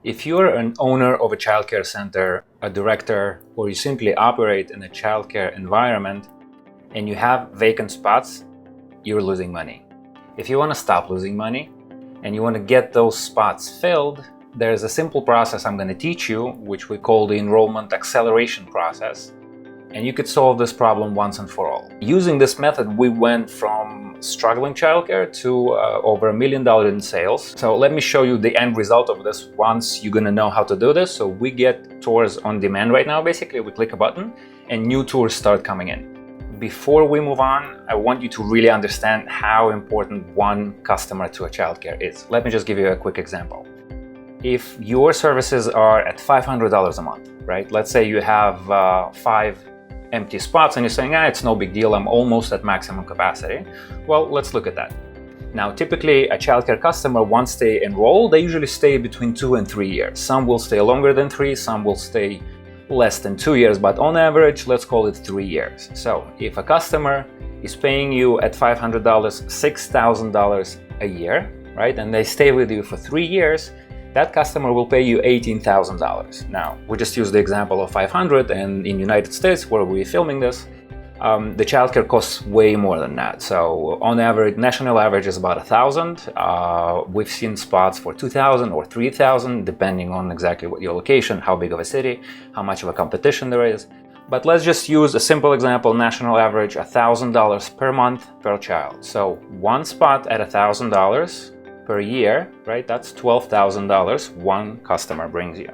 If you're an owner of a childcare center, a director, or you simply operate in a childcare environment and you have vacant spots, you're losing money. If you want to stop losing money and you want to get those spots filled, there's a simple process I'm going to teach you, which we call the enrollment acceleration process. And you could solve this problem once and for all. Using this method, we went from struggling childcare to over $1 million in sales. So let me show you the end result of this once you're gonna know how to do this. So we get tours on demand right now. Basically, we click a button and new tours start coming in. Before we move on, I want you to really understand how important one customer to a childcare is. Let me just give you a quick example. If your services are at $500 a month, right? Let's say you have 5 empty spots and you're saying, it's no big deal, I'm almost at maximum capacity. Well, let's look at that. Now, typically a childcare customer, once they enroll, they usually stay between 2 and 3 years. Some will stay longer than 3, some will stay less than 2 years, but on average, let's call it 3 years. So if a customer is paying you at $500, $6,000 a year, right? And they stay with you for 3 years, that customer will pay you $18,000. Now, we just use the example of 500, and in United States, where we're filming this, the childcare costs way more than that. So on average, national average is about 1,000. We've seen spots for 2,000 or 3,000, depending on exactly what your location, how big of a city, how much of a competition there is. But let's just use a simple example, national average, $1,000 per month per child. So one spot at $1,000 per year, right? That's $12,000 one customer brings you.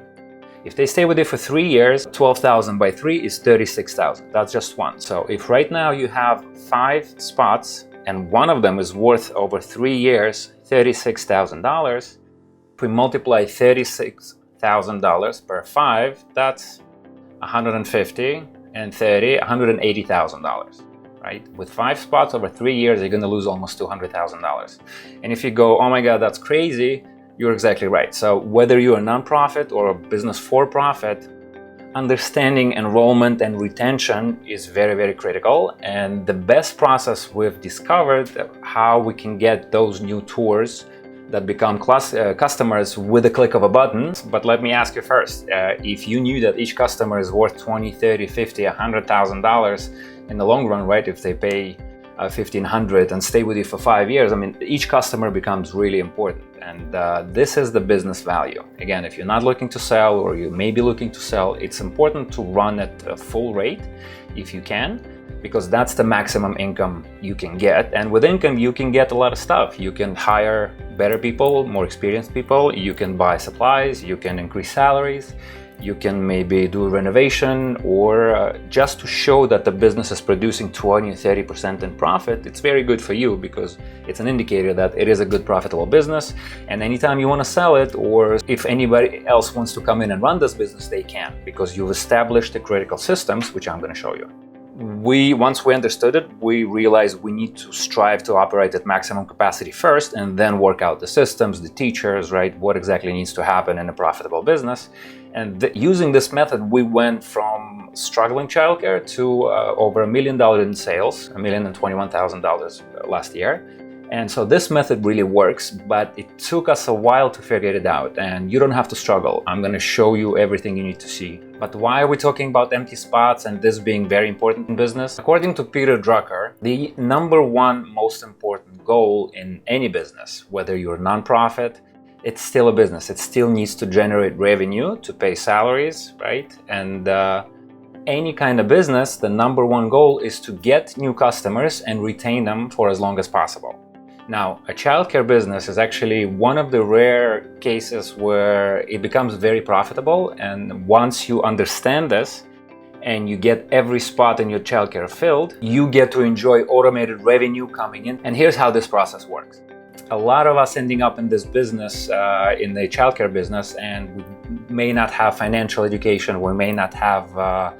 If they stay with you for 3 years, 12,000 by 3 is 36,000. That's just one. So if right now you have 5 spots and one of them is worth over 3 years, $36,000, if we multiply $36,000 per 5, that's $150 and 30, $180,000. Right? With 5 spots over 3 years, you're going to lose almost $200,000. And if you go, oh my God, that's crazy, you're exactly right. So whether you're a nonprofit or a business for profit, understanding enrollment and retention is very, very critical. And the best process we've discovered how we can get those new tours that become customers with a click of a button. But let me ask you first, if you knew that each customer is worth $20, $30, $50, $100,000 in the long run, right? If they pay $1,500 and stay with you for 5 years, I mean, each customer becomes really important. And this is the business value. Again, if you're not looking to sell or you may be looking to sell, it's important to run at a full rate if you can, because that's the maximum income you can get. And with income, you can get a lot of stuff. You can hire better people, more experienced people. You can buy supplies, you can increase salaries. You can maybe do a renovation, or just to show that the business is producing 20 or 30% in profit. It's very good for you because it's an indicator that it is a good profitable business. And anytime you want to sell it, or if anybody else wants to come in and run this business, they can, because you've established the critical systems, which I'm going to show you. Once we understood it, we realized we need to strive to operate at maximum capacity first and then work out the systems, the teachers, right? What exactly needs to happen in a profitable business. And using this method, we went from struggling childcare to over $1 million in sales, $1,021,000 last year. And so this method really works, but it took us a while to figure it out, and you don't have to struggle. I'm going to show you everything you need to see. But why are we talking about empty spots and this being very important in business? According to Peter Drucker, the number one most important goal in any business, whether you're a nonprofit, it's still a business. It still needs to generate revenue to pay salaries, right? And any kind of business, the number one goal is to get new customers and retain them for as long as possible. Now, a childcare business is actually one of the rare cases where it becomes very profitable. And once you understand this and you get every spot in your childcare filled, you get to enjoy automated revenue coming in. And here's how this process works. A lot of us ending up in this business, in the childcare business, and we may not have financial education, we may not have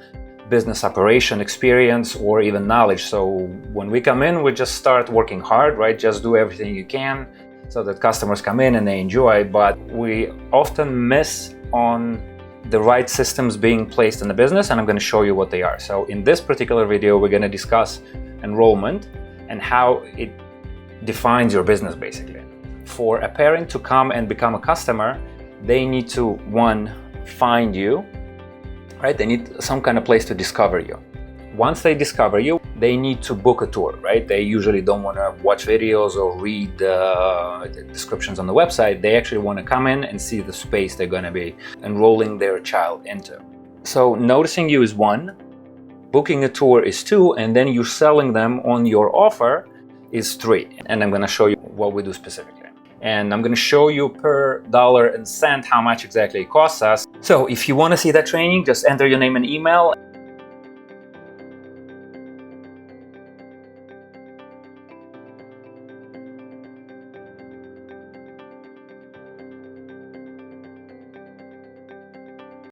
business operation experience or even knowledge. So when we come in, we just start working hard, right? Just do everything you can so that customers come in and they enjoy. But we often miss on the right systems being placed in the business, and I'm going to show you what they are. So in this particular video, we're going to discuss enrollment and how it defines your business basically. For a parent to come and become a customer, they need to, one, find you, right? They need some kind of place to discover you. Once they discover you, they need to book a tour, right? They usually don't want to watch videos or read the descriptions on the website. They actually want to come in and see the space they're going to be enrolling their child into. So noticing you is one, booking a tour is two, and then you selling them on your offer is three. And I'm going to show you what we do specifically. And I'm going to show you per dollar and cent how much exactly it costs us. So if you want to see that training, just enter your name and email.